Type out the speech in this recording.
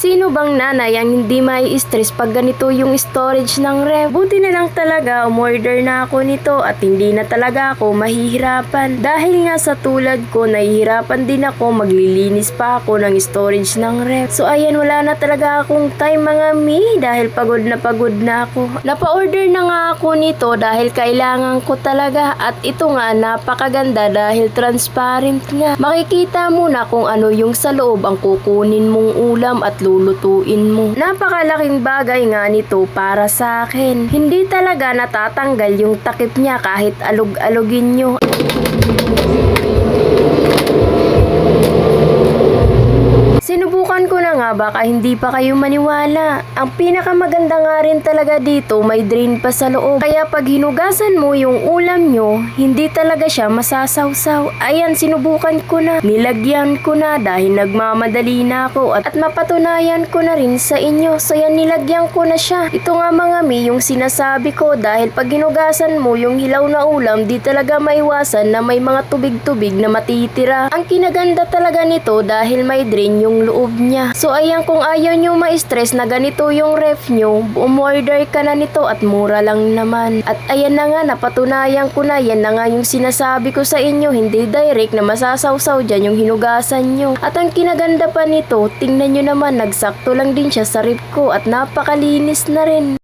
Sino bang nanay ang hindi may stress pag ganito yung storage ng ref? Buti na lang talaga umorder na ako nito at hindi na talaga ako mahihirapan. Dahil nga sa tulad ko, nahihirapan din ako, maglilinis pa ako ng storage ng ref. So ayan, wala na talaga akong time mga mi dahil pagod na ako. Napa-order na nga ako nito dahil kailangan ko talaga at ito nga napakaganda dahil transparent nga. Makikita mo na kung ano yung sa loob ang kukunin mong ulam at lulutuin mo. Napakalaking bagay nga nito para sa akin. Hindi talaga natatanggal yung takip niya kahit alog-alogin nyo. Sinubukan ko na nga, baka hindi pa kayo maniwala. Ang pinakamaganda nga rin talaga dito, may drain pa sa loob. Kaya pag hinugasan mo yung ulam nyo, hindi talaga siya masasawsaw. Ayan, sinubukan ko na. Nilagyan ko na dahil nagmamadali na ako at mapatunayan ko na rin sa inyo. So yan, nilagyan ko na siya. Ito nga mga mi, yung sinasabi ko dahil pag hinugasan mo yung hilaw na ulam, di talaga maiwasan na may mga tubig-tubig na matitira. Ang kinaganda talaga nito dahil may drain yung loob niya. So ayan, kung ayaw nyo ma-stress na ganito yung ref nyo, umorder ka na nito at mura lang naman. At ayan na nga, napatunayan ko na, yan na nga yung sinasabi ko sa inyo, hindi direct na masasawsaw dyan yung hinugasan nyo. At ang kinaganda pa nito, tingnan nyo naman, nagsakto lang din siya sa ref ko at napakalinis na rin.